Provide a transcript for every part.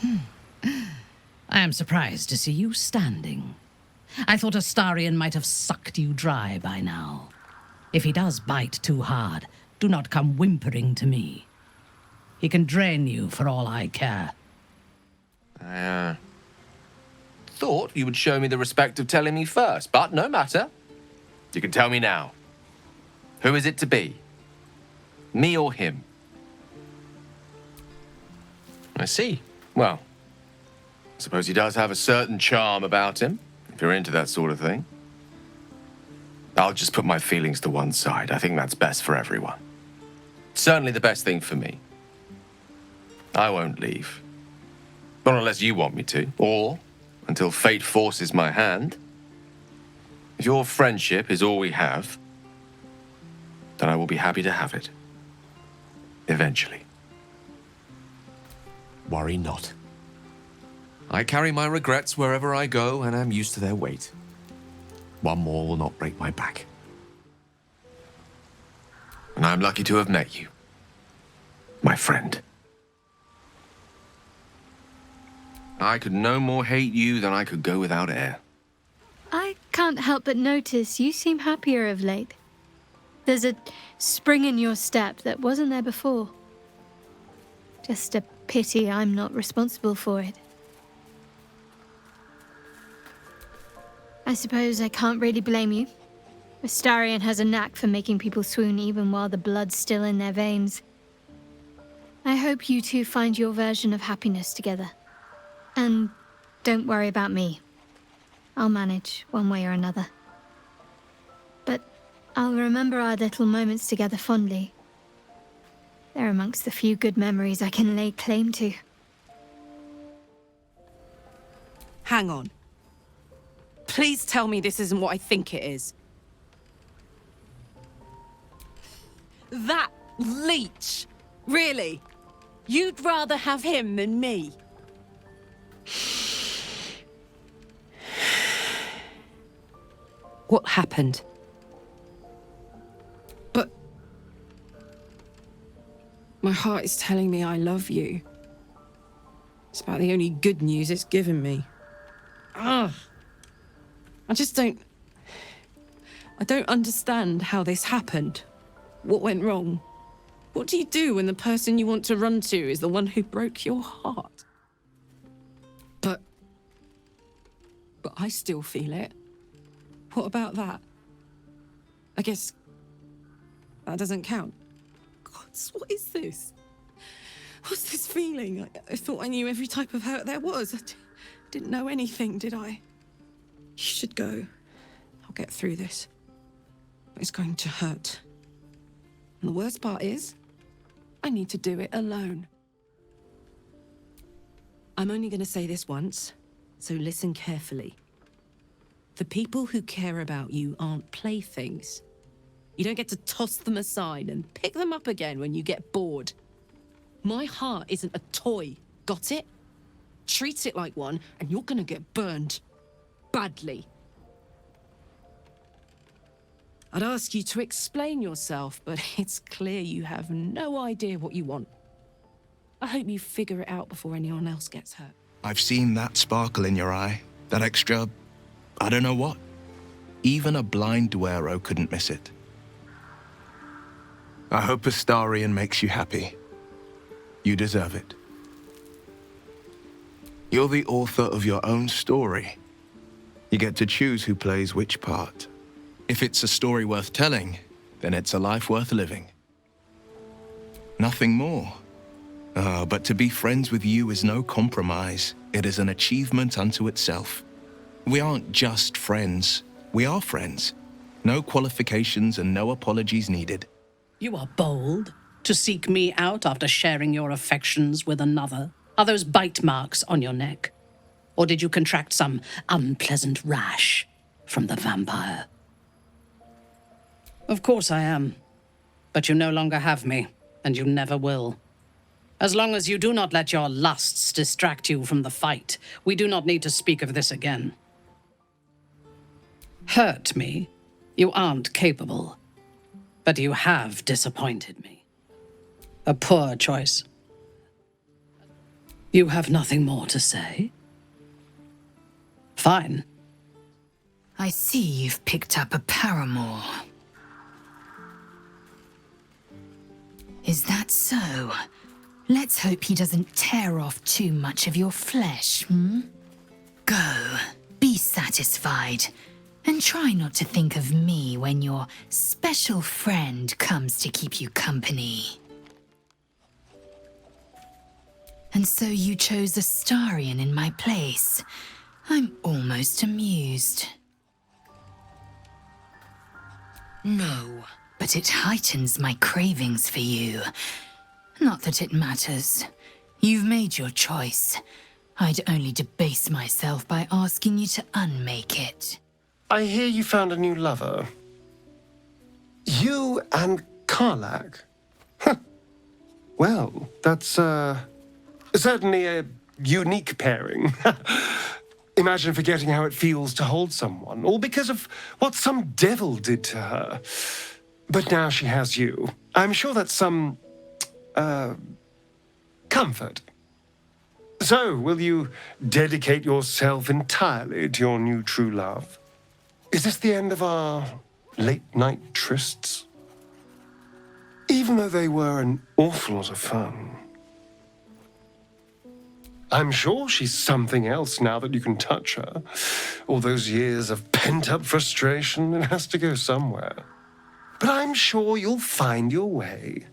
I am surprised to see you standing. I thought Astarion might have sucked you dry by now. If he does bite too hard, do not come whimpering to me. He can drain you for all I care. I thought you would show me the respect of telling me first, but no matter. You can tell me now. Who is it to be? Me or him? I see. Well, I suppose he does have a certain charm about him, if you're into that sort of thing. I'll just put my feelings to one side. I think that's best for everyone. Certainly the best thing for me. I won't leave. Not unless you want me to, or until fate forces my hand. If your friendship is all we have, then I will be happy to have it. Eventually. Worry not. I carry my regrets wherever I go, and am used to their weight. One more will not break my back. And I'm lucky to have met you, my friend. I could no more hate you than I could go without air. I can't help but notice you seem happier of late. There's a spring in your step that wasn't there before. Just a pity I'm not responsible for it. I suppose I can't really blame you. Astarion has a knack for making people swoon even while the blood's still in their veins. I hope you two find your version of happiness together. And don't worry about me. I'll manage one way or another. But I'll remember our little moments together fondly. They're amongst the few good memories I can lay claim to. Hang on. Please tell me this isn't what I think it is. That leech! Really? You'd rather have him than me? What happened? But... my heart is telling me I love you. It's about the only good news it's given me. Ugh. I don't understand how this happened. What went wrong? What do you do when the person you want to run to is the one who broke your heart? But I still feel it. What about that? I guess that doesn't count. Gods, what is this? What's this feeling? I thought I knew every type of hurt there was. I didn't know anything, did I? You should go. I'll get through this. But it's going to hurt. And the worst part is, I need to do it alone. I'm only going to say this once, so listen carefully. The people who care about you aren't playthings. You don't get to toss them aside and pick them up again when you get bored. My heart isn't a toy, got it? Treat it like one, and you're gonna get burned. Badly. I'd ask you to explain yourself, but it's clear you have no idea what you want. I hope you figure it out before anyone else gets hurt. I've seen that sparkle in your eye, that extra, I don't know what. Even a blind Duero couldn't miss it. I hope Astarion makes you happy. You deserve it. You're the author of your own story. You get to choose who plays which part. If it's a story worth telling, then it's a life worth living. Nothing more. But to be friends with you is no compromise. It is an achievement unto itself. We aren't just friends. We are friends. No qualifications and no apologies needed. You are bold to seek me out after sharing your affections with another. Are those bite marks on your neck? Or did you contract some unpleasant rash from the vampire? Of course I am. But you no longer have me, and you never will. As long as you do not let your lusts distract you from the fight, we do not need to speak of this again. Hurt me? You aren't capable. But you have disappointed me. A poor choice. You have nothing more to say? Fine. I see you've picked up a paramour. Is that so? Let's hope he doesn't tear off too much of your flesh, Go, be satisfied, and try not to think of me when your special friend comes to keep you company. And so you chose Astarion in my place. I'm almost amused. No, but it heightens my cravings for you. Not that it matters. You've made your choice. I'd only debase myself by asking you to unmake it. I hear you found a new lover. You and Karlach. Huh. Well, that's certainly a unique pairing. Imagine forgetting how it feels to hold someone, all because of what some devil did to her. But now she has you. I'm sure that's some, comfort. So, will you dedicate yourself entirely to your new true love? Is this the end of our late-night trysts? Even though they were an awful lot of fun. I'm sure she's something else now that you can touch her. All those years of pent-up frustration, it has to go somewhere. But I'm sure you'll find your way.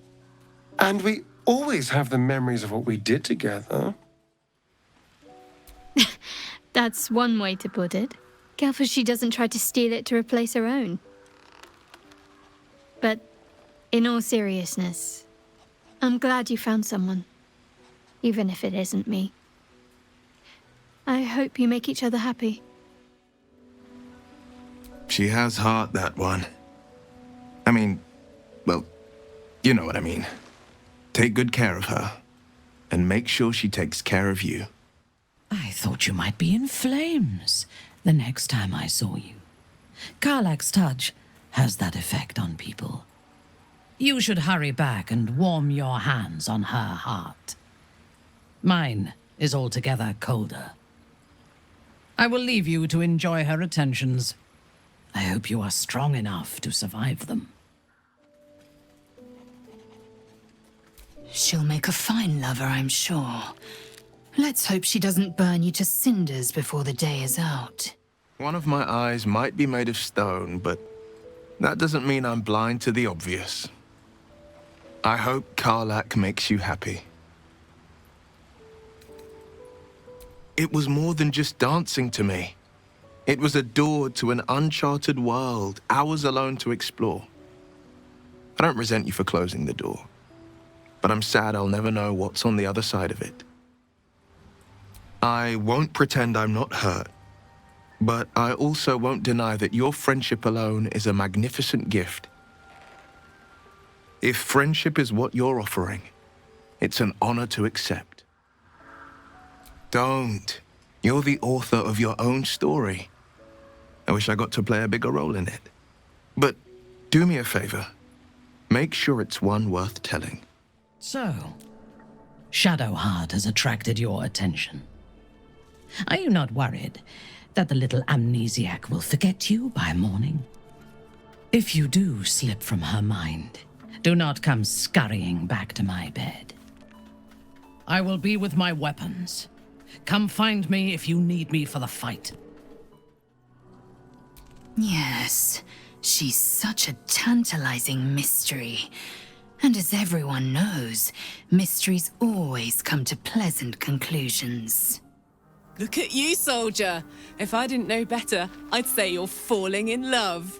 And we always have the memories of what we did together. That's one way to put it. Careful she doesn't try to steal it to replace her own. But in all seriousness, I'm glad you found someone. Even if it isn't me. I hope you make each other happy. She has heart, that one. I mean, well, you know what I mean. Take good care of her, and make sure she takes care of you. I thought you might be in flames the next time I saw you. Karlach's touch has that effect on people. You should hurry back and warm your hands on her heart. Mine is altogether colder. I will leave you to enjoy her attentions. I hope you are strong enough to survive them. She'll make a fine lover, I'm sure. Let's hope she doesn't burn you to cinders before the day is out. One of my eyes might be made of stone, but that doesn't mean I'm blind to the obvious. I hope Karlach makes you happy. It was more than just dancing to me. It was a door to an uncharted world, ours alone to explore. I don't resent you for closing the door, but I'm sad I'll never know what's on the other side of it. I won't pretend I'm not hurt, but I also won't deny that your friendship alone is a magnificent gift. If friendship is what you're offering, it's an honor to accept. Don't. You're the author of your own story. I wish I got to play a bigger role in it. But do me a favor. Make sure it's one worth telling. So, Shadowheart has attracted your attention. Are you not worried that the little amnesiac will forget you by morning? If you do slip from her mind, do not come scurrying back to my bed. I will be with my weapons. Come find me if you need me for the fight. Yes, she's such a tantalizing mystery. And as everyone knows, mysteries always come to pleasant conclusions. Look at you, soldier. If I didn't know better, I'd say you're falling in love.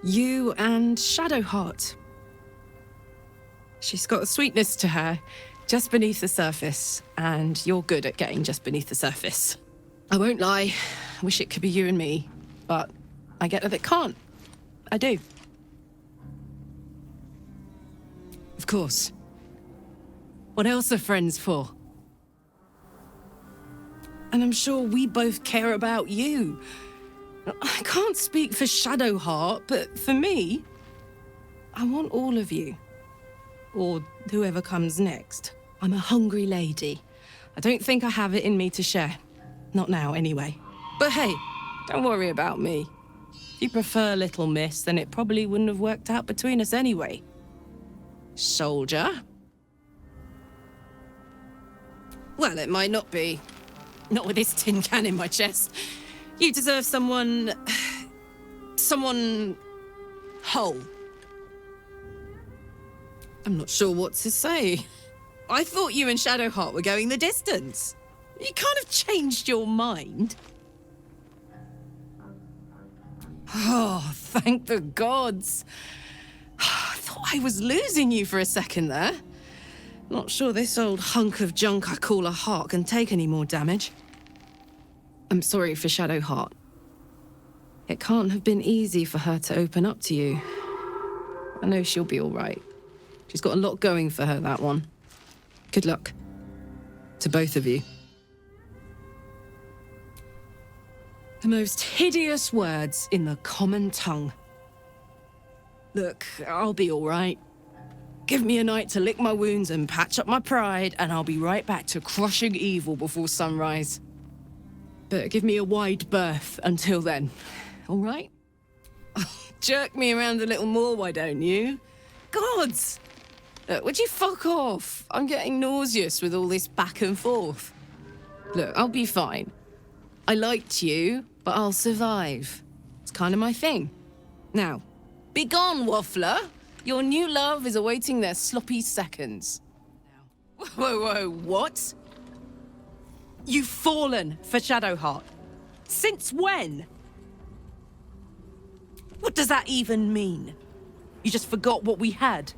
You and Shadowheart. She's got a sweetness to her, just beneath the surface, and you're good at getting just beneath the surface. I won't lie, I wish it could be you and me, but I get that it can't. I do. Of course. What else are friends for? And I'm sure we both care about you. I can't speak for Shadowheart, but for me, I want all of you. Or whoever comes next. I'm a hungry lady. I don't think I have it in me to share. Not now, anyway. But hey, don't worry about me. If you prefer Little Miss, then it probably wouldn't have worked out between us anyway. Soldier? Well, it might not be. Not with this tin can in my chest. You deserve someone... someone... whole. I'm not sure what to say. I thought you and Shadowheart were going the distance. You kind of changed your mind. Oh, thank the gods. I thought I was losing you for a second there. Not sure this old hunk of junk I call a heart can take any more damage. I'm sorry for Shadowheart. It can't have been easy for her to open up to you. I know she'll be all right. She's got a lot going for her, that one. Good luck. To both of you. The most hideous words in the common tongue. Look, I'll be all right. Give me a night to lick my wounds and patch up my pride, and I'll be right back to crushing evil before sunrise. But give me a wide berth until then, all right? Jerk me around a little more, why don't you? Gods! Look, would you fuck off? I'm getting nauseous with all this back and forth. Look, I'll be fine. I liked you, but I'll survive. It's kind of my thing. Now, be gone, waffler. Your new love is awaiting their sloppy seconds. Whoa, what? You've fallen for Shadowheart. Since when? What does that even mean? You just forgot what we had?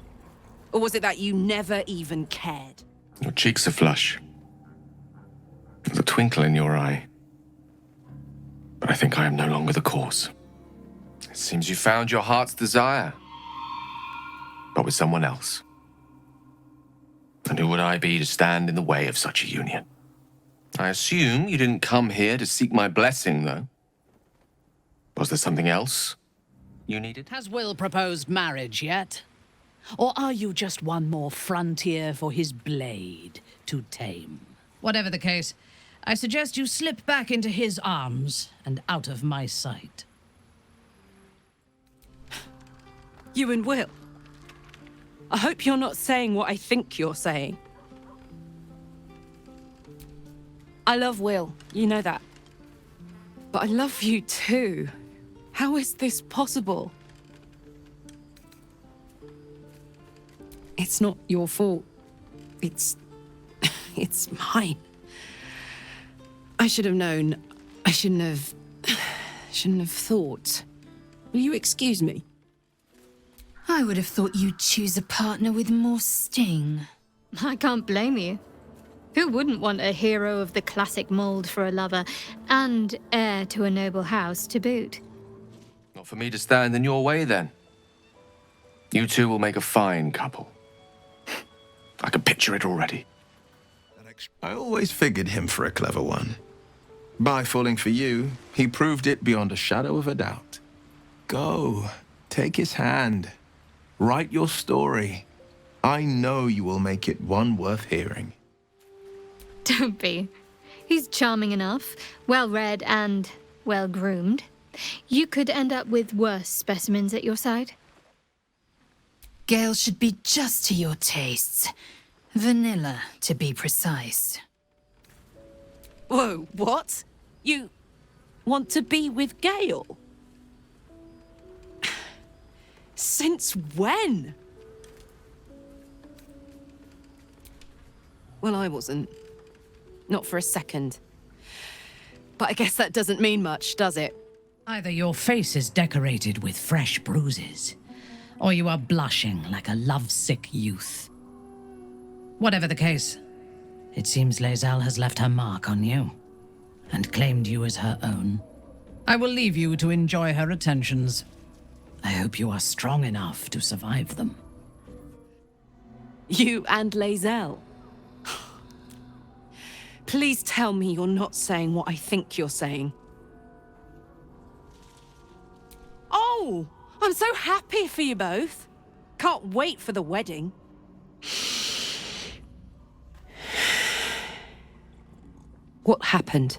Or was it that you never even cared? Your cheeks are flush. There's a twinkle in your eye. But I think I am no longer the cause. It seems you found your heart's desire. But with someone else. And who would I be to stand in the way of such a union? I assume you didn't come here to seek my blessing, though. Was there something else you needed? Has Wyll proposed marriage yet? Or are you just one more frontier for his blade to tame? Whatever the case, I suggest you slip back into his arms and out of my sight. You and Wyll? I hope you're not saying what I think you're saying. I love Wyll, you know that. But I love you too. How is this possible? It's not your fault. It's mine. I should have known. I shouldn't have thought. Will you excuse me? I would have thought you'd choose a partner with more sting. I can't blame you. Who wouldn't want a hero of the classic mold for a lover, and heir to a noble house to boot? Not for me to stand in your way, then. You two will make a fine couple. I can picture it already. I always figured him for a clever one. By falling for you, he proved it beyond a shadow of a doubt. Go, take his hand. Write your story. I know you will make it one worth hearing. Don't be. He's charming enough, well-read and well-groomed. You could end up with worse specimens at your side. Gale should be just to your tastes. Vanilla, to be precise. Whoa, what? You want to be with Gale? Since when? Well, I wasn't. Not for a second. But I guess that doesn't mean much, does it? Either your face is decorated with fresh bruises, or you are blushing like a lovesick youth. Whatever the case, it seems Lae'zel has left her mark on you, and claimed you as her own. I will leave you to enjoy her attentions. I hope you are strong enough to survive them. You and Lae'zel? Please tell me you're not saying what I think you're saying. Oh, I'm so happy for you both. Can't wait for the wedding. What happened?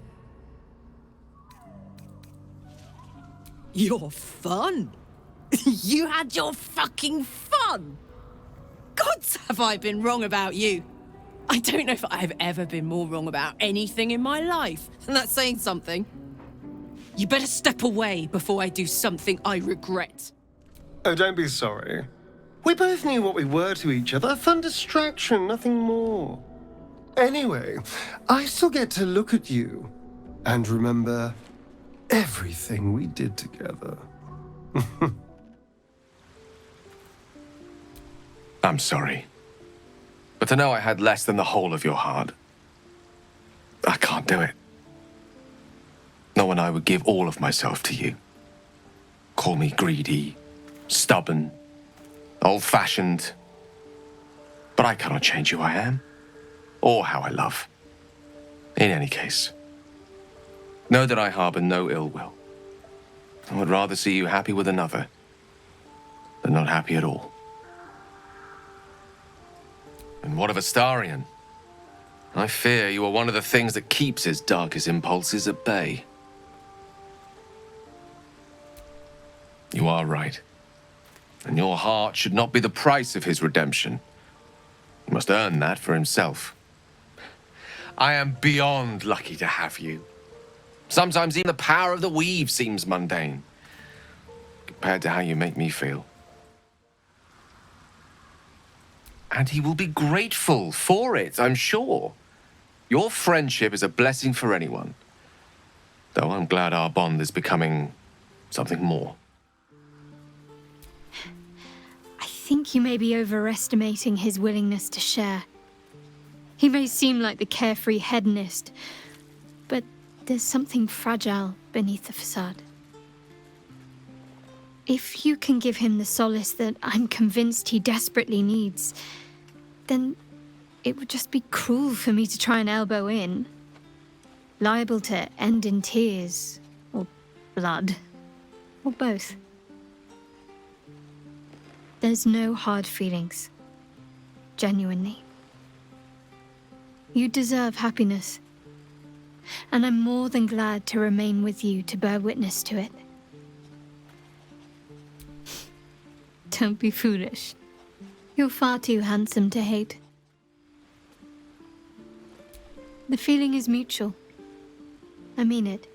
Your fun? You had your fucking fun! Gods, have I been wrong about you? I don't know if I've ever been more wrong about anything in my life, and that's saying something. You better step away before I do something I regret. Oh, don't be sorry. We both knew what we were to each other. A fun distraction, nothing more. Anyway, I still get to look at you and remember everything we did together. I'm sorry. But to know I had less than the whole of your heart, I can't do it. No one I would give all of myself to you. Call me greedy, stubborn, old-fashioned. But I cannot change who I am, or how I love. In any case, know that I harbor no ill will. I would rather see you happy with another than not happy at all. And what of Astarion? I fear you are one of the things that keeps his darkest impulses at bay. You are right. And your heart should not be the price of his redemption. He must earn that for himself. I am beyond lucky to have you. Sometimes even the power of the weave seems mundane, compared to how you make me feel. And he will be grateful for it, I'm sure. Your friendship is a blessing for anyone. Though I'm glad our bond is becoming something more. I think you may be overestimating his willingness to share. He may seem like the carefree hedonist, but there's something fragile beneath the facade. If you can give him the solace that I'm convinced he desperately needs, then it would just be cruel for me to try and elbow in. Liable to end in tears, or blood, or both. There's no hard feelings. Genuinely. You deserve happiness. And I'm more than glad to remain with you to bear witness to it. Don't be foolish. You're far too handsome to hate. The feeling is mutual. I mean it.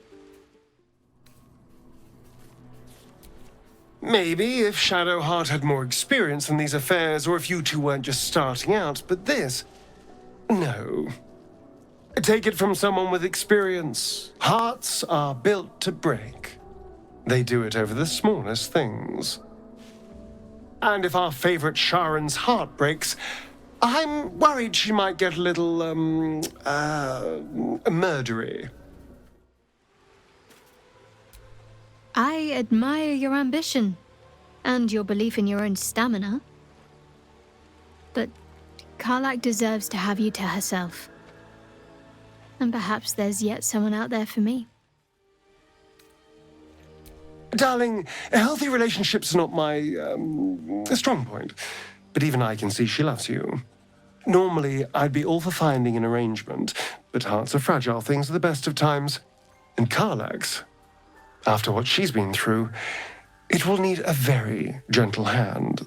Maybe if Shadowheart had more experience in these affairs, or if you two weren't just starting out, but this... No. Take it from someone with experience. Hearts are built to break. They do it over the smallest things. And if our favorite Sharon's heart breaks, I'm worried she might get a little, murdery. I admire your ambition, and your belief in your own stamina. But Karlach deserves to have you to herself. And perhaps there's yet someone out there for me. Darling, healthy relationships are not my, strong point. But even I can see she loves you. Normally, I'd be all for finding an arrangement, but hearts are fragile things at the best of times. And Karlach's, after what she's been through, it will need a very gentle hand.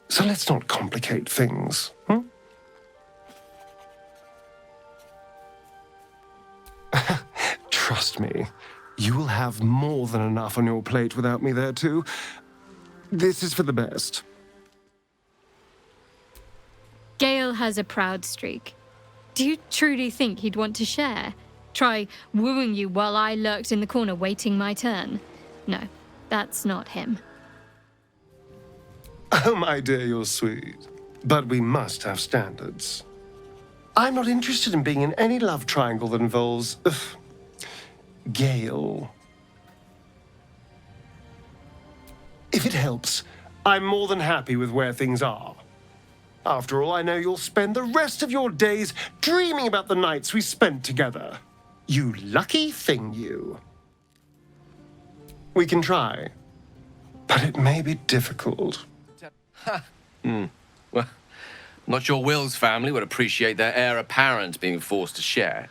So let's not complicate things, Trust me, you will have more than enough on your plate without me there too. This is for the best. Gale has a proud streak. Do you truly think he'd want to share? Try wooing you while I lurked in the corner waiting my turn? No, that's not him. Oh, my dear, you're sweet. But we must have standards. I'm not interested in being in any love triangle that involves... Gale. If it helps, I'm more than happy with where things are. After all, I know you'll spend the rest of your days dreaming about the nights we spent together. You lucky thing, you. We can try, but it may be difficult. Well, I'm not sure Wyll's family would appreciate their heir apparent being forced to share.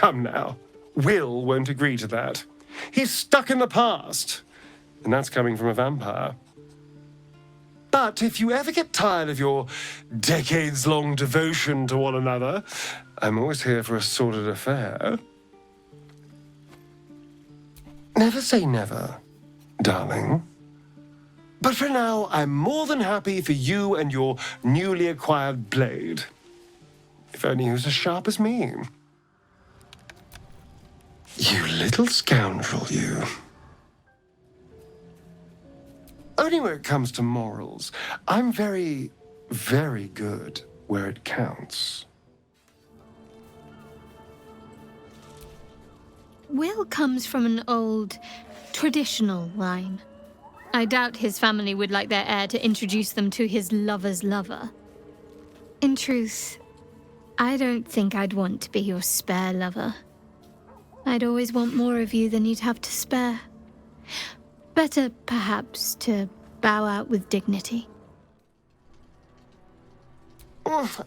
Come now. Wyll won't agree to that. He's stuck in the past. And that's coming from a vampire. But if you ever get tired of your decades-long devotion to one another, I'm always here for a sordid affair. Never say never, darling. But for now, I'm more than happy for you and your newly acquired blade. If only he was as sharp as me. You little scoundrel, you. Only where it comes to morals, I'm very, very good where it counts. Wyll comes from an old, traditional line. I doubt his family would like their heir to introduce them to his lover's lover. In truth, I don't think I'd want to be your spare lover. I'd always want more of you than you'd have to spare. Better, perhaps, to bow out with dignity.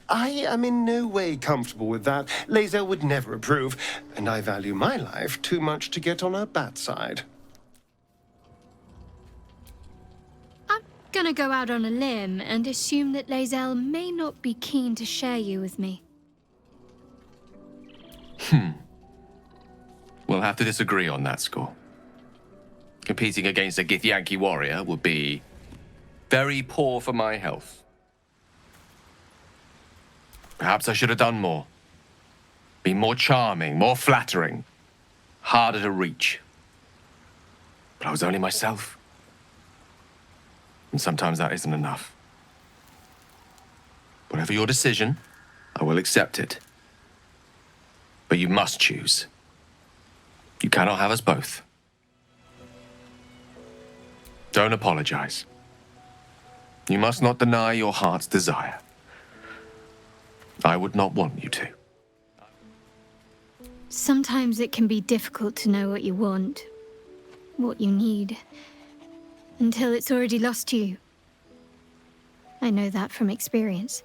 I am in no way comfortable with that. Lae'zel would never approve, and I value my life too much to get on her bad side. I'm gonna go out on a limb and assume that Lae'zel may not be keen to share you with me. We'll have to disagree on that score. Competing against a Githyanki warrior would be very poor for my health. Perhaps I should have done more. Be more charming, more flattering, harder to reach. But I was only myself. And sometimes that isn't enough. Whatever your decision, I will accept it. But you must choose. You cannot have us both. Don't apologize. You must not deny your heart's desire. I would not want you to. Sometimes it can be difficult to know what you want, what you need, until it's already lost to you. I know that from experience.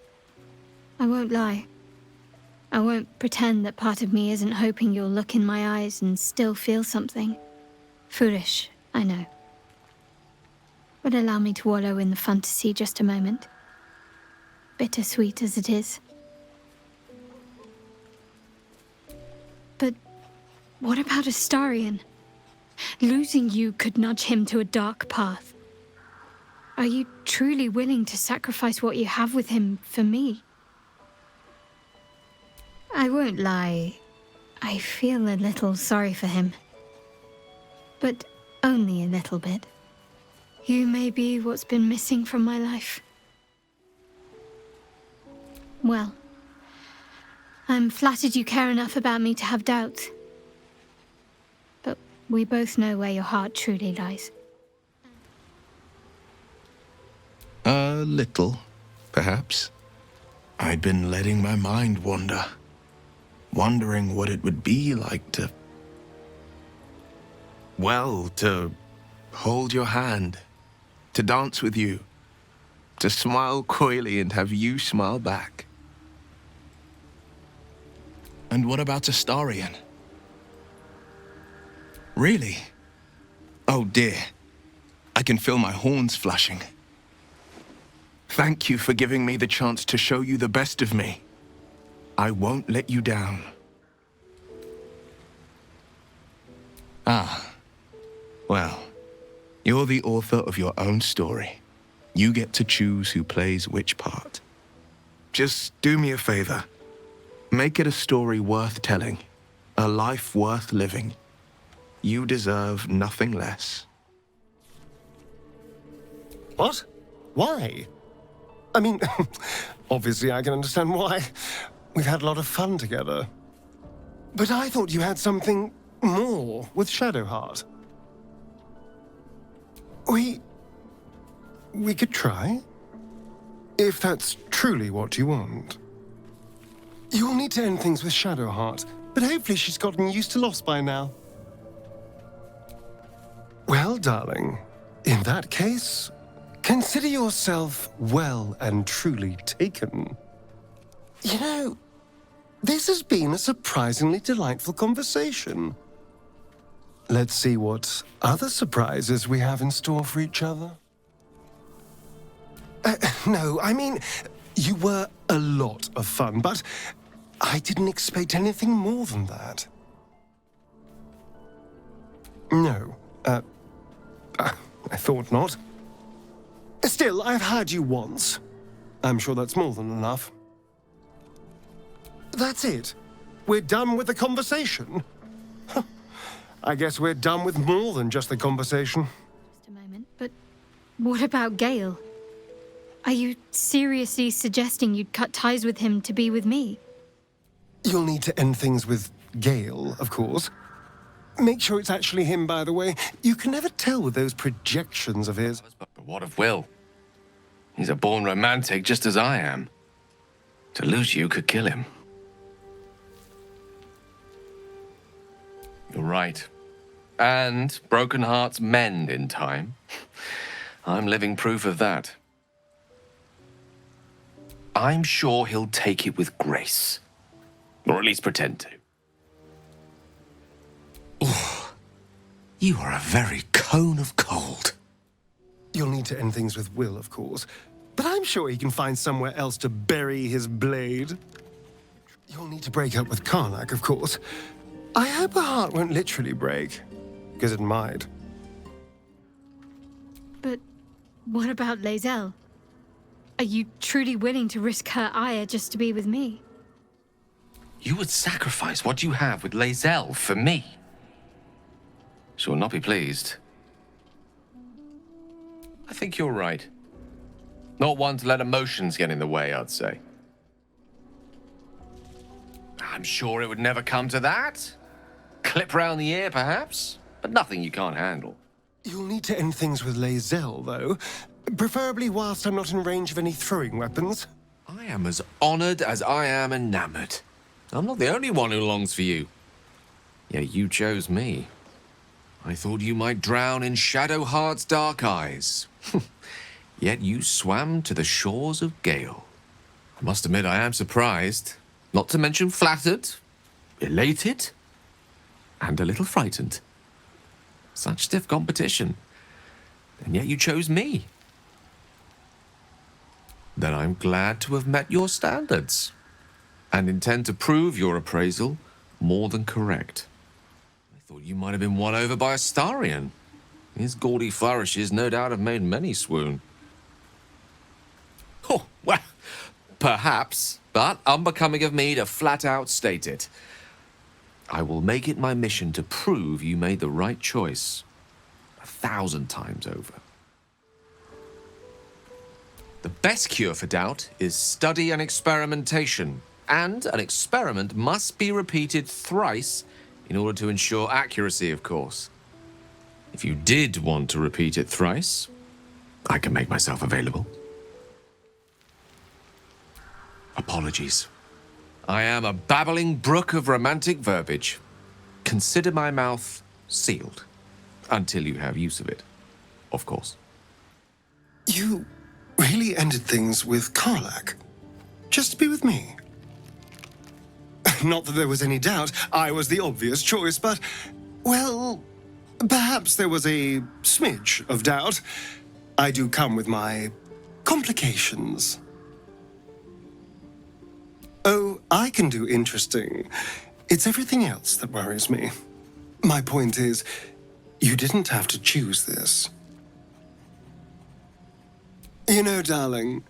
I won't lie. I won't pretend that part of me isn't hoping you'll look in my eyes and still feel something. Foolish, I know. But allow me to wallow in the fantasy just a moment. Bittersweet as it is. But what about Astarion? Losing you could nudge him to a dark path. Are you truly willing to sacrifice what you have with him for me? I won't lie. I feel a little sorry for him. But only a little bit. You may be what's been missing from my life. Well, I'm flattered you care enough about me to have doubts. But we both know where your heart truly lies. A little, perhaps. I'd been letting my mind wander, wondering what it would be like to... well, to hold your hand, to dance with you, to smile coyly and have you smile back. And what about Astarion? Really? Oh dear, I can feel my horns flushing. Thank you for giving me the chance to show you the best of me. I won't let you down. Ah, well, you're the author of your own story. You get to choose who plays which part. Just do me a favor. Make it a story worth telling, a life worth living. You deserve nothing less. What? Why? I mean, obviously I can understand why. We've had a lot of fun together. But I thought you had something more with Shadowheart. We could try, if that's truly what you want. You'll need to end things with Shadowheart, but hopefully she's gotten used to loss by now. Well, darling, in that case, consider yourself well and truly taken. You know, This has been a surprisingly delightful conversation. Let's see what other surprises we have in store for each other. No, I mean, you were a lot of fun, but I didn't expect anything more than that. No, I thought not. Still, I've had you once. I'm sure that's more than enough. That's it. We're done with the conversation. I guess we're done with more than just the conversation. Just a moment, but what about Gale? Are you seriously suggesting you'd cut ties with him to be with me? You'll need to end things with Gale, of course. Make sure it's actually him, by the way. You can never tell with those projections of his. But what of Wyll? He's a born romantic just as I am. To lose you could kill him. You're right. And broken hearts mend in time. I'm living proof of that. I'm sure he'll take it with grace. Or at least pretend to. You are a very cone of cold. You'll need to end things with Wyll, of course. But I'm sure he can find somewhere else to bury his blade. You'll need to break up with Karlach, of course. I hope her heart won't literally break, because it might. But what about Lae'zel? Are you truly willing to risk her ire just to be with me? You would sacrifice what you have with Lae'zel for me. She'll not be pleased. I think you're right. Not one to let emotions get in the way, I'd say. I'm sure it would never come to that. Clip round the ear, perhaps, but nothing you can't handle. You'll need to end things with Lae'zel, though. Preferably whilst I'm not in range of any throwing weapons. I am as honored as I am enamored. I'm not the only one who longs for you. Yet you chose me. I thought you might drown in Shadowheart's dark eyes. Yet you swam to the shores of Gale. I must admit I am surprised, not to mention flattered, elated, and a little frightened. Such stiff competition, and yet you chose me. Then I'm glad to have met your standards, and intend to prove your appraisal more than correct. I thought you might have been won over by a Starian. His gaudy flourishes no doubt have made many swoon. Oh, well, perhaps, but unbecoming of me to flat out state it. I will make it my mission to prove you made the right choice 1,000 times over. The best cure for doubt is study and experimentation, and an experiment must be repeated thrice in order to ensure accuracy, of course. If you did want to repeat it thrice, I can make myself available. Apologies. I am a babbling brook of romantic verbiage. Consider my mouth sealed, until you have use of it, of course. You really ended things with Karlach, just to be with me. Not that there was any doubt I was the obvious choice, but, well, perhaps there was a smidge of doubt. I do come with my complications. Oh, I can do interesting. It's everything else that worries me. My point is, you didn't have to choose this. You know, darling,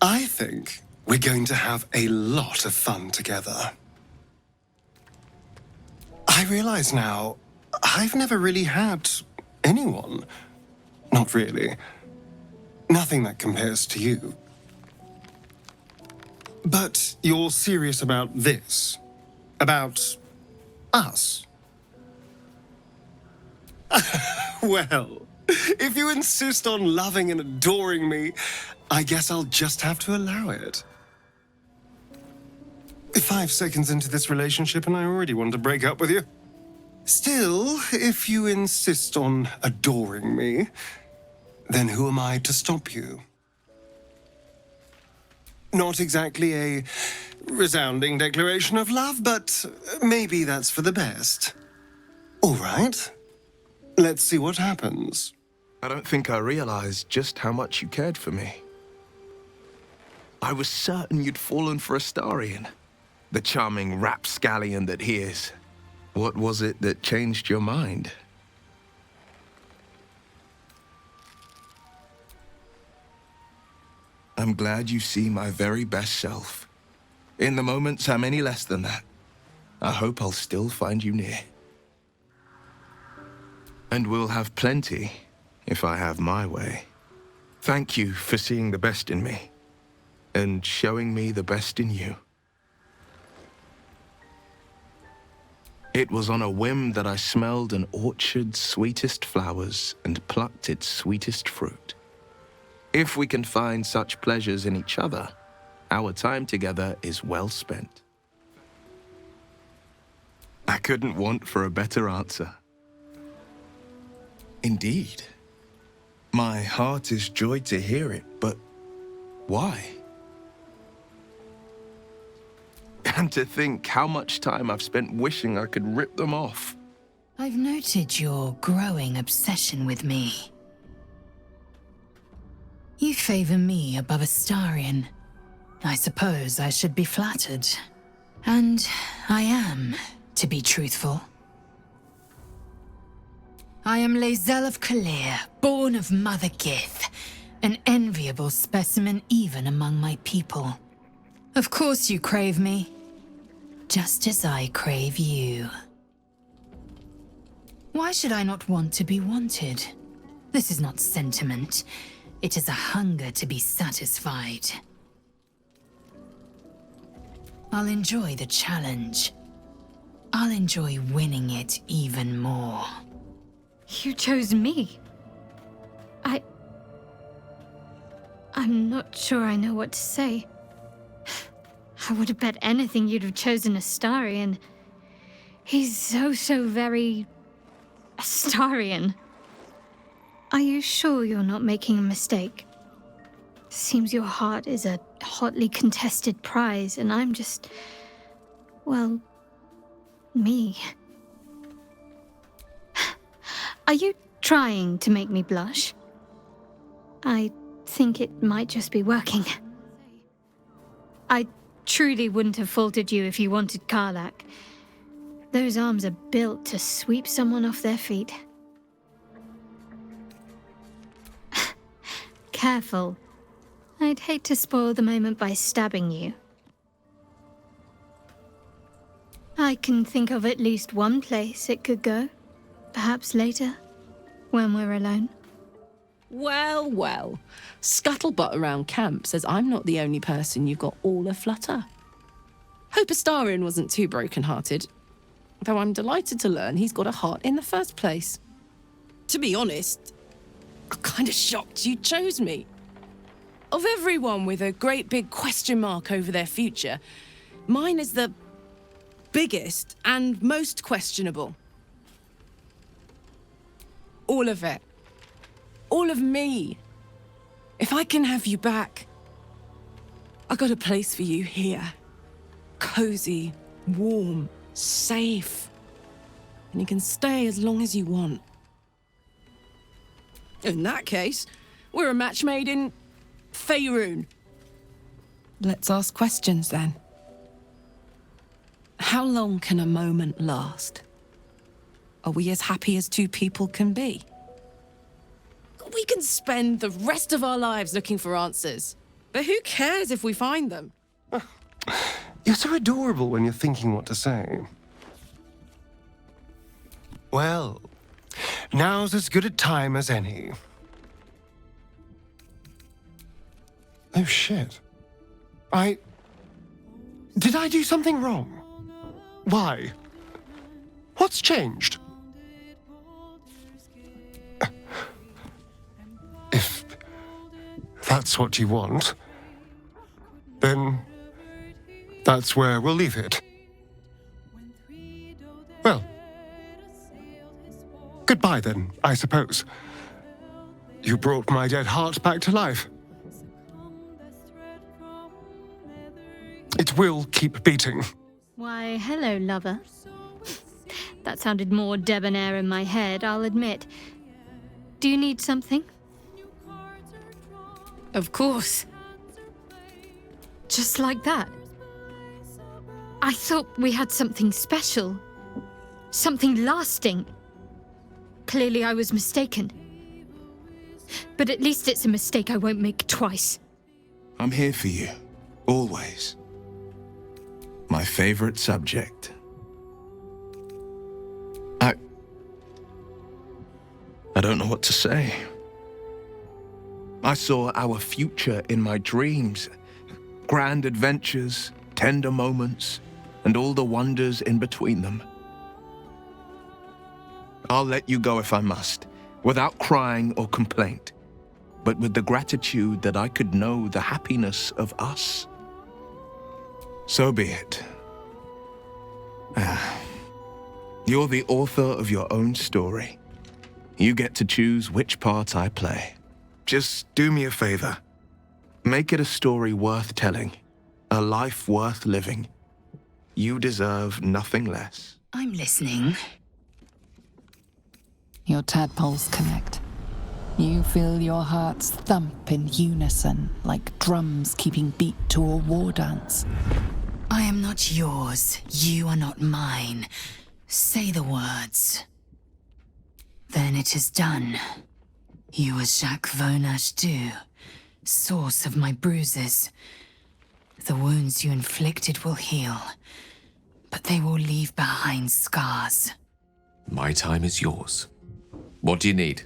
I think we're going to have a lot of fun together. I realize now, I've never really had anyone. Not really. Nothing that compares to you. But you're serious about this? About us? Well, if you insist on loving and adoring me, I guess I'll just have to allow it. 5 seconds into this relationship and I already want to break up with you. Still, if you insist on adoring me, then who am I to stop you? Not exactly a resounding declaration of love, but maybe that's for the best. All right. Let's see what happens. I don't think I realized just how much you cared for me. I was certain you'd fallen for Astarion, the charming rapscallion that he is. What was it that changed your mind? I'm glad you see my very best self. In the moments I'm any less than that, I hope I'll still find you near. And we'll have plenty, if I have my way. Thank you for seeing the best in me, and showing me the best in you. It was on a whim that I smelled an orchard's sweetest flowers and plucked its sweetest fruit. If we can find such pleasures in each other, our time together is well spent. I couldn't want for a better answer. Indeed. My heart is joyed to hear it, but why? And to think how much time I've spent wishing I could rip them off. I've noted your growing obsession with me. You favor me above Astarion. I suppose I should be flattered. And I am, to be truthful. I am Lae'zel of Kalir, born of Mother Gith, an enviable specimen even among my people. Of course you crave me, just as I crave you. Why should I not want to be wanted? This is not sentiment. It is a hunger to be satisfied. I'll enjoy the challenge. I'll enjoy winning it even more. You chose me. I'm not sure I know what to say. I would have bet anything you'd have chosen Astarion. He's so very Astarion. Are you sure you're not making a mistake? Seems your heart is a hotly contested prize, and I'm just, well, me. Are you trying to make me blush? I think it might just be working. I truly wouldn't have faulted you if you wanted Karlach. Those arms are built to sweep someone off their feet. Careful. I'd hate to spoil the moment by stabbing you. I can think of at least one place it could go. Perhaps later, when we're alone. Well, well. Scuttlebutt around camp says I'm not the only person you've got all aflutter. Hope Astarion wasn't too broken-hearted, though I'm delighted to learn he's got a heart in the first place. To be honest, I'm kind of shocked you chose me. Of everyone with a great big question mark over their future, mine is the biggest and most questionable. All of it. All of me. If I can have you back, I got a place for you here. Cozy, warm, safe. And you can stay as long as you want. In that case, we're a match made in Faerun. Let's ask questions then. How long can a moment last? Are we as happy as two people can be? We can spend the rest of our lives looking for answers. But who cares if we find them? You're so adorable when you're thinking what to say. Well, now's as good a time as any. Oh, shit. Did I do something wrong? Why? What's changed? If that's what you want, then that's where we'll leave it. Well, goodbye then, I suppose. You brought my dead heart back to life. It will keep beating. Why, hello, lover. That sounded more debonair in my head, I'll admit. Do you need something? Of course. Just like that? I thought we had something special. Something lasting. Clearly I was mistaken. But at least it's a mistake I won't make twice. I'm here for you, always. My favorite subject. I don't know what to say. I saw our future in my dreams. Grand adventures, tender moments, and all the wonders in between them. I'll let you go if I must, without crying or complaint, but with the gratitude that I could know the happiness of us. So be it. You're the author of your own story. You get to choose which part I play. Just do me a favor. Make it a story worth telling, a life worth living. You deserve nothing less. I'm listening. Your tadpoles connect. You feel your hearts thump in unison, like drums keeping beat to a war dance. I am not yours. You are not mine. Say the words. Then it is done. You are Jacques Vernage, source of my bruises. The wounds you inflicted will heal, but they will leave behind scars. My time is yours. What do you need?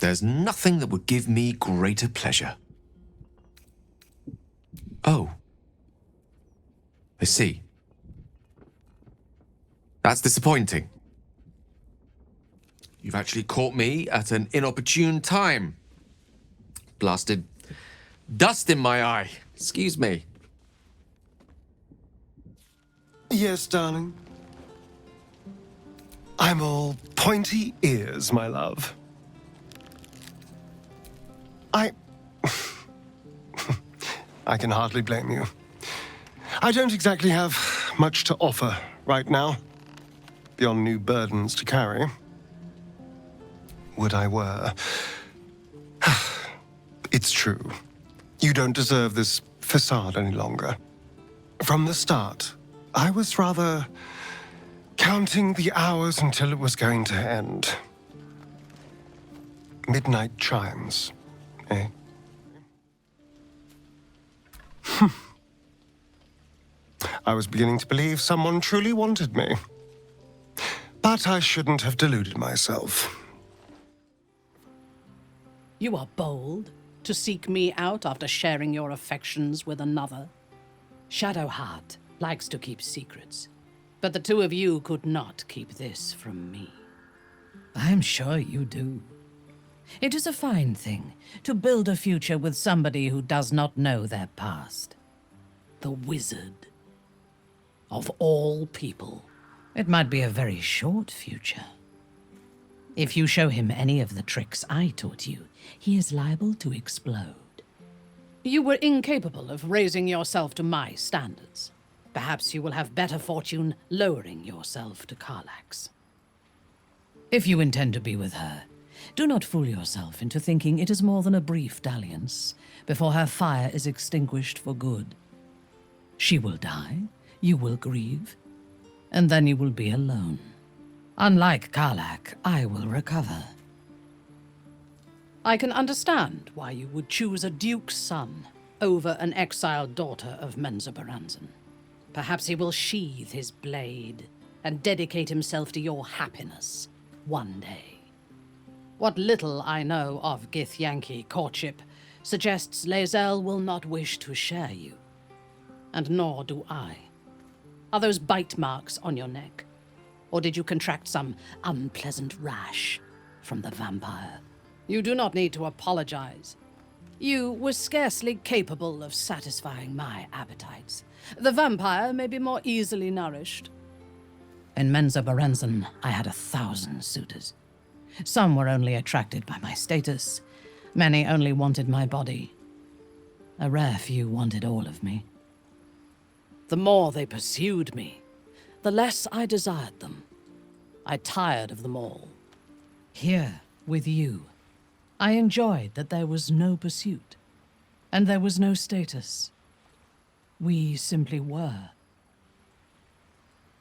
There's nothing that would give me greater pleasure. Oh. I see. That's disappointing. You've actually caught me at an inopportune time. Blasted dust in my eye. Excuse me. Yes, darling. I'm all pointy ears, my love. I can hardly blame you. I don't exactly have much to offer right now, beyond new burdens to carry. Would I were. It's true. You don't deserve this facade any longer. From the start, I was rather counting the hours until it was going to end. Midnight chimes, eh? I was beginning to believe someone truly wanted me. But I shouldn't have deluded myself. You are bold to seek me out after sharing your affections with another. Shadowheart likes to keep secrets, but the two of you could not keep this from me. I'm sure you do. It is a fine thing to build a future with somebody who does not know their past. The wizard. Of all people. It might be a very short future. If you show him any of the tricks I taught you, he is liable to explode. You were incapable of raising yourself to my standards. Perhaps you will have better fortune lowering yourself to Karlach's. If you intend to be with her, do not fool yourself into thinking it is more than a brief dalliance before her fire is extinguished for good. She will die, you will grieve, and then you will be alone. Unlike Karlach, I will recover. I can understand why you would choose a duke's son over an exiled daughter of Menzoberranzan. Perhaps he will sheathe his blade and dedicate himself to your happiness one day. What little I know of Githyanki courtship suggests Lae'zel will not wish to share you. And nor do I. Are those bite marks on your neck? Or did you contract some unpleasant rash from the vampire? You do not need to apologize. You were scarcely capable of satisfying my appetites. The vampire may be more easily nourished. In Menzoberranzan, I had 1,000 suitors. Some were only attracted by my status. Many only wanted my body. A rare few wanted all of me. The more they pursued me, the less I desired them. I tired of them all. Here, with you, I enjoyed that there was no pursuit, and there was no status. We simply were.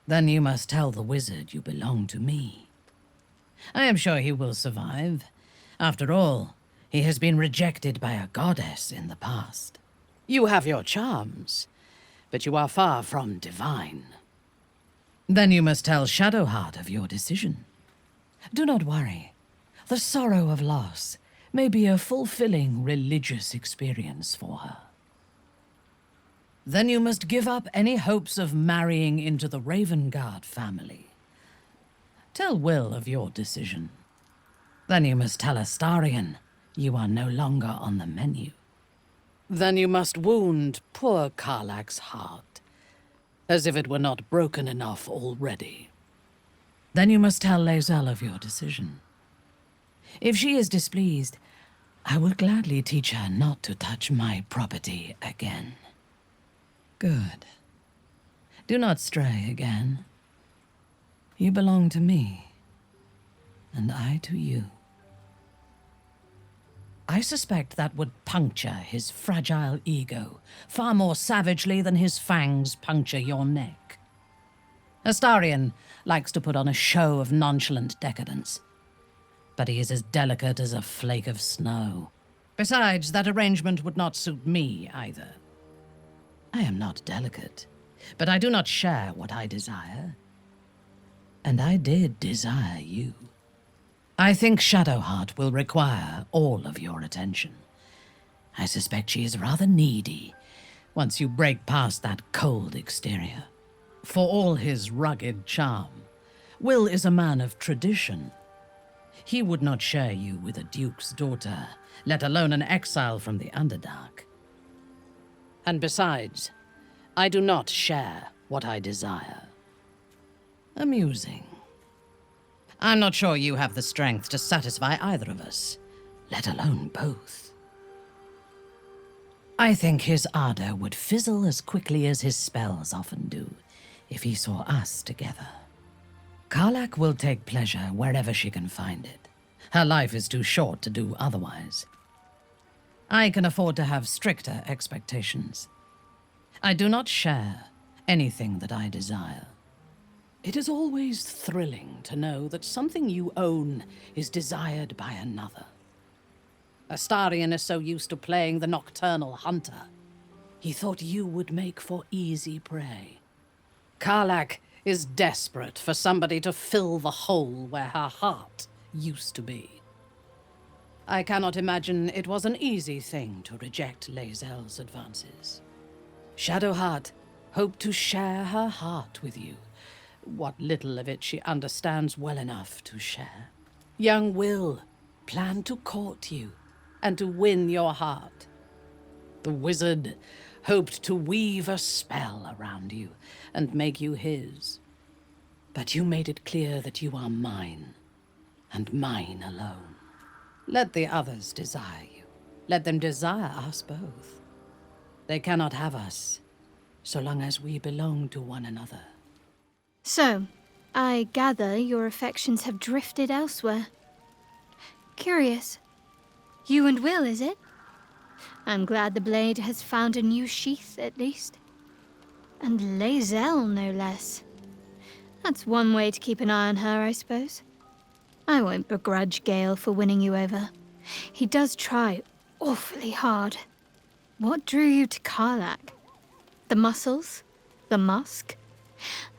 Then you must tell the wizard you belong to me. I am sure he will survive. After all, he has been rejected by a goddess in the past. You have your charms, but you are far from divine. Then you must tell Shadowheart of your decision. Do not worry. The sorrow of loss may be a fulfilling religious experience for her. Then you must give up any hopes of marrying into the Ravengard family. Tell Wyll of your decision. Then you must tell Astarion you are no longer on the menu. Then you must wound poor Karlach's heart, as if it were not broken enough already. Then you must tell Lae'zel of your decision. If she is displeased, I will gladly teach her not to touch my property again. Good. Do not stray again. You belong to me, and I to you. I suspect that would puncture his fragile ego far more savagely than his fangs puncture your neck. Astarion likes to put on a show of nonchalant decadence, but he is as delicate as a flake of snow. Besides, that arrangement would not suit me either. I am not delicate, but I do not share what I desire. And I did desire you. I think Shadowheart will require all of your attention. I suspect she is rather needy once you break past that cold exterior. For all his rugged charm, Wyll is a man of tradition. He would not share you with a duke's daughter, let alone an exile from the Underdark. And besides, I do not share what I desire. Amusing. I'm not sure you have the strength to satisfy either of us, let alone both. I think his ardor would fizzle as quickly as his spells often do, if he saw us together. Karlach will take pleasure wherever she can find it. Her life is too short to do otherwise. I can afford to have stricter expectations. I do not share anything that I desire. It is always thrilling to know that something you own is desired by another. Astarion is so used to playing the nocturnal hunter. He thought you would make for easy prey. Karlach is desperate for somebody to fill the hole where her heart used to be. I cannot imagine it was an easy thing to reject Lae'zel's advances. Shadowheart hoped to share her heart with you, what little of it she understands well enough to share. Young Wyll planned to court you and to win your heart. The wizard hoped to weave a spell around you and make you his. But you made it clear that you are mine, and mine alone. Let the others desire you. Let them desire us both. They cannot have us, so long as we belong to one another. So, I gather your affections have drifted elsewhere. Curious. You and Wyll, is it? I'm glad the blade has found a new sheath, at least. And Lae'zel, no less. That's one way to keep an eye on her, I suppose. I won't begrudge Gale for winning you over. He does try awfully hard. What drew you to Karlach? The muscles? The musk?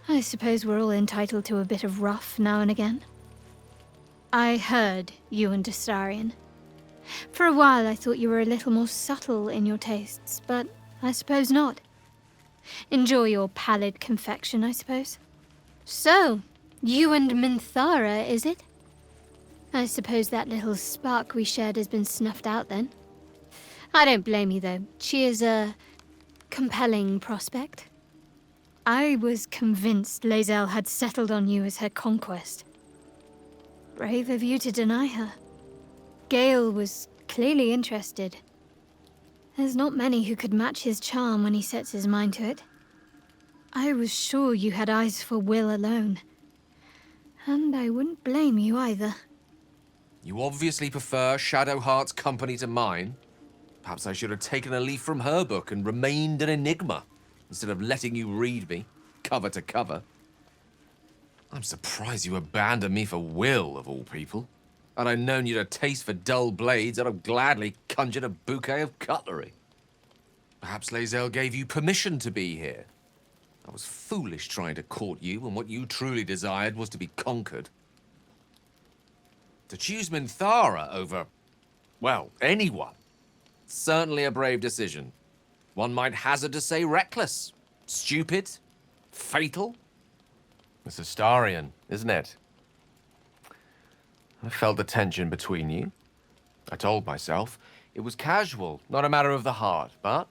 I suppose we're all entitled to a bit of rough now and again. I heard you and Astarion. For a while I thought you were a little more subtle in your tastes, but I suppose not. Enjoy your pallid confection, I suppose. So, you and Minthara, is it? I suppose that little spark we shared has been snuffed out then. I don't blame you, though. She is a compelling prospect. I was convinced Lae'zel had settled on you as her conquest. Brave of you to deny her. Gale was clearly interested. There's not many who could match his charm when he sets his mind to it. I was sure you had eyes for Wyll alone. And I wouldn't blame you either. You obviously prefer Shadowheart's company to mine. Perhaps I should have taken a leaf from her book and remained an enigma, instead of letting you read me, cover to cover. I'm surprised you abandoned me for Wyll, of all people. Had I known you'd a taste for dull blades, I'd have gladly conjured a bouquet of cutlery. Perhaps Lae'zel gave you permission to be here. I was foolish trying to court you when what you truly desired was to be conquered. To choose Minthara over, well, anyone, certainly a brave decision. One might hazard to say reckless, stupid, fatal. It's Astarion, isn't it? I felt the tension between you. I told myself it was casual, not a matter of the heart, but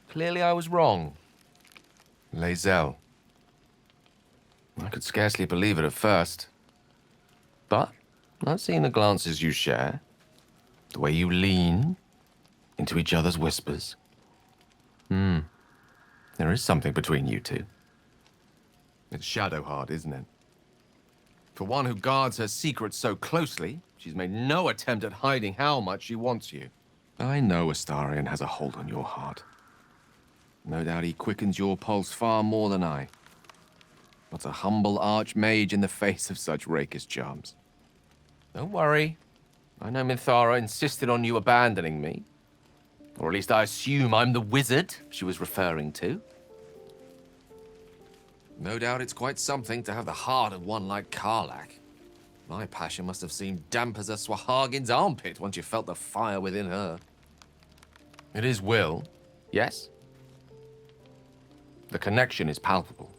clearly I was wrong. Lae'zel. I could scarcely believe it at first. But I've seen the glances you share, the way you lean into each other's whispers. There is something between you two. It's Shadowheart, isn't it? For one who guards her secrets so closely, she's made no attempt at hiding how much she wants you. I know Astarion has a hold on your heart. No doubt he quickens your pulse far more than I. What's a humble archmage in the face of such rakish charms? Don't worry. I know Minthara insisted on you abandoning me. Or at least I assume I'm the wizard she was referring to. No doubt it's quite something to have the heart of one like Karlach. My passion must have seemed damp as a Swahagin's armpit once you felt the fire within her. It is Wyll, yes? The connection is palpable.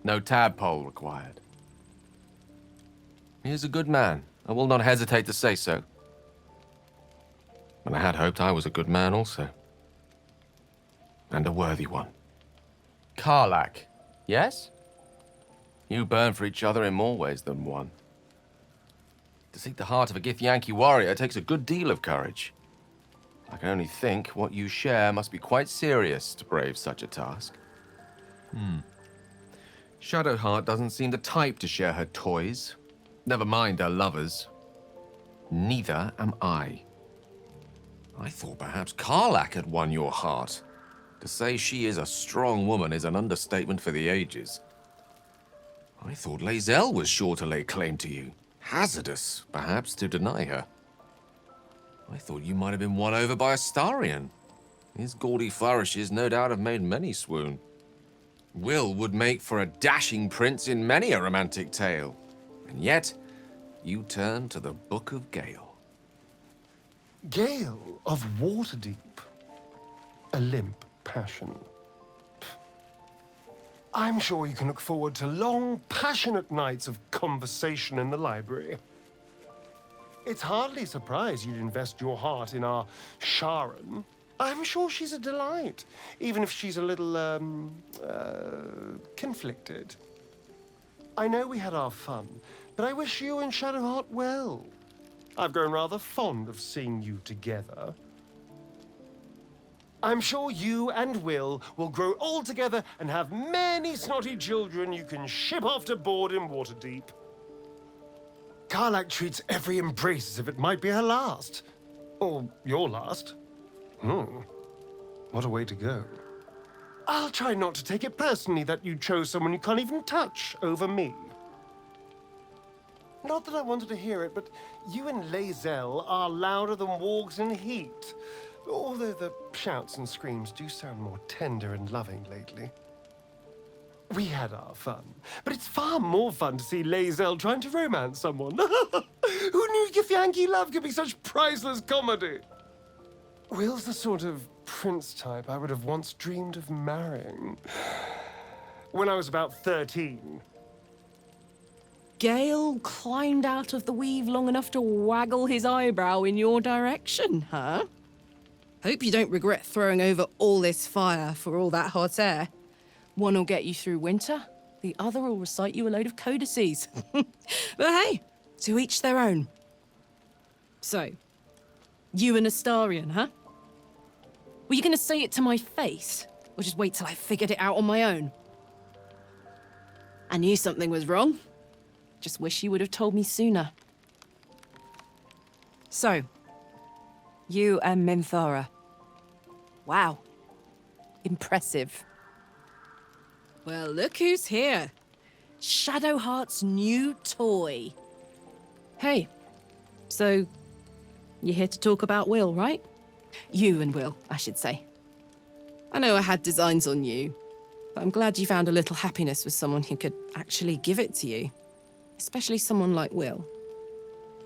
No tadpole required. He is a good man. I will not hesitate to say so. And I had hoped I was a good man also. And a worthy one. Karlach, yes? You burn for each other in more ways than one. To seek the heart of a Githyanki warrior takes a good deal of courage. I can only think what you share must be quite serious to brave such a task. Shadowheart doesn't seem the type to share her toys. Never mind her lovers. Neither am I. I thought perhaps Karlach had won your heart. To say she is a strong woman is an understatement for the ages. I thought Lae'zel was sure to lay claim to you. Hazardous, perhaps, to deny her. I thought you might have been won over by Astarion. His gaudy flourishes no doubt have made many swoon. Wyll would make for a dashing prince in many a romantic tale. And yet, you turn to the Book of Gale. Gale of Waterdeep. A limp passion. I'm sure you can look forward to long, passionate nights of conversation in the library. It's hardly a surprise you'd invest your heart in our Sharon. I'm sure she's a delight, even if she's a little, conflicted. I know we had our fun, but I wish you and Shadowheart well. I've grown rather fond of seeing you together. I'm sure you and Wyll will grow old together and have many snotty children you can ship off to board in Waterdeep. Karlach treats every embrace as if it might be her last. Or your last. What a way to go. I'll try not to take it personally that you chose someone you can't even touch over me. Not that I wanted to hear it, but you and Lae'zel are louder than wargs in heat. Although the shouts and screams do sound more tender and loving lately. We had our fun, but it's far more fun to see Lae'zel trying to romance someone. Who knew Githyanki love could be such priceless comedy? Will's the sort of prince type I would have once dreamed of marrying. When I was about 13. Gale climbed out of the weave long enough to waggle his eyebrow in your direction, huh? Hope you don't regret throwing over all this fire for all that hot air. One'll get you through winter, the other will recite you a load of codices. But hey, to each their own. So, You and Astarion, huh? Were you gonna say it to my face? Or just wait till I figured it out on my own? I knew something was wrong. Just wish you would have told me sooner. So, you and Minthara. Wow. Impressive. Well, look who's here. Shadowheart's new toy. Hey, so you're here to talk about Wyll, right? You and Wyll, I should say. I know I had designs on you, but I'm glad you found a little happiness with someone who could actually give it to you. Especially someone like Wyll.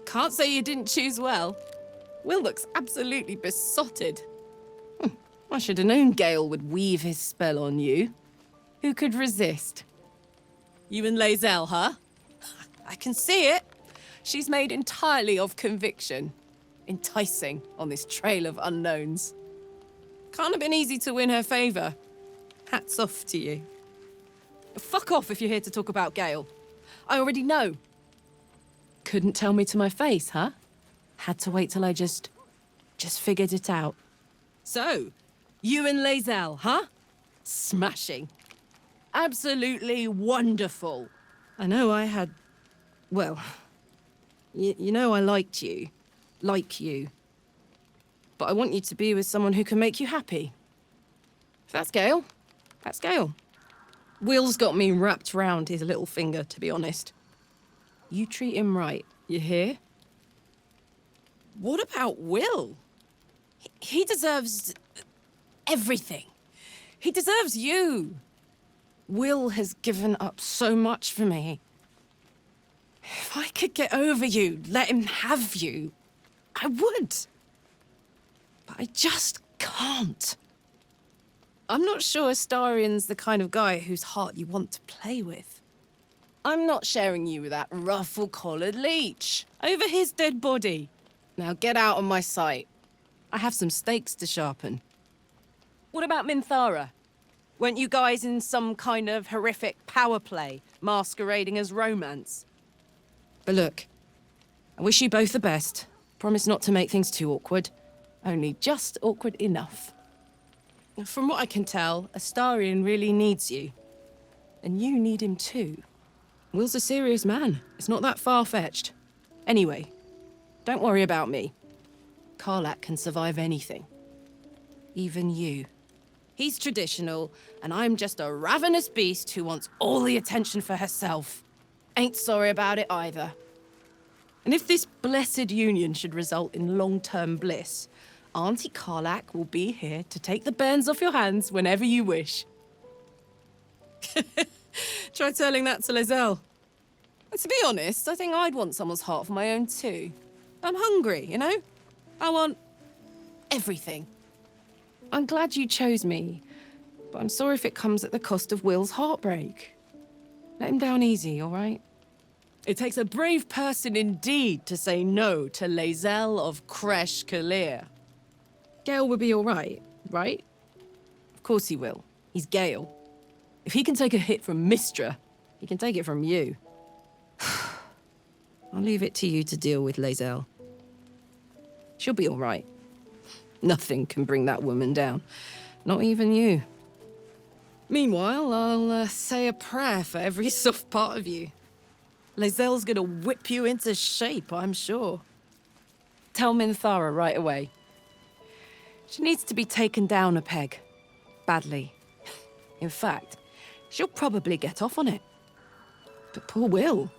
Can't say you didn't choose well. Wyll looks absolutely besotted. I should have known Gale would weave his spell on you. Who could resist? You and Lae'zel, huh? I can see it. She's made entirely of conviction. Enticing on this trail of unknowns. Can't have been easy to win her favor. Hats off to you. Fuck off if you're here to talk about Gale. I already know. Couldn't tell me to my face, huh? Had to wait till I just figured it out. So, you and Lae'zel, huh? Smashing. Absolutely wonderful. I know I had... Well, you know I liked you. Like you. But I want you to be with someone who can make you happy. If that's Gale, that's Gale. Wyll's got me wrapped round his little finger, to be honest. You treat him right, you hear? What about Wyll? He deserves... everything. He deserves you. Wyll has given up so much for me. If I could get over you, let him have you, I would. But I just can't. I'm not sure Astarion's the kind of guy whose heart you want to play with. I'm not sharing you with that ruffle-collared leech over his dead body. Now get out of my sight. I have some stakes to sharpen. What about Minthara? Weren't you guys in some kind of horrific power play, masquerading as romance? But look, I wish you both the best. Promise not to make things too awkward. Only just awkward enough. From what I can tell, Astarion really needs you. And you need him too. Wyll's a serious man. It's not that far-fetched. Anyway, don't worry about me. Karlach can survive anything. Even you. He's traditional, and I'm just a ravenous beast who wants all the attention for herself. Ain't sorry about it either. And if this blessed union should result in long-term bliss, Auntie Karlach will be here to take the burns off your hands whenever you wish. Try telling that to Lae'zel. And to be honest, I think I'd want someone's heart for my own too. I'm hungry, you know? I want everything. I'm glad you chose me, but I'm sorry if it comes at the cost of Wyll's heartbreak. Let him down easy, all right? It takes a brave person indeed to say no to Lae'zel of Kresh Kalir. Gale will be all right? Of course he will. He's Gale. If he can take a hit from Mystra, he can take it from you. I'll leave it to you to deal with Lae'zel. She'll be all right. Nothing can bring that woman down. Not even you. Meanwhile, I'll say a prayer for every soft part of you. Lae'zel's gonna whip you into shape, I'm sure. Tell Minthara right away. She needs to be taken down a peg. Badly. In fact, she'll probably get off on it. But poor Wyll.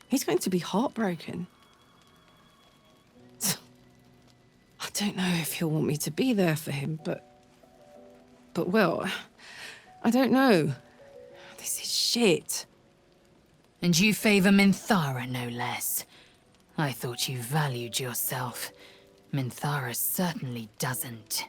He's going to be heartbroken. I don't know if he'll want me to be there for him, but Wyll, I don't know. This is shit. And you favor Minthara, no less. I thought you valued yourself. Minthara certainly doesn't.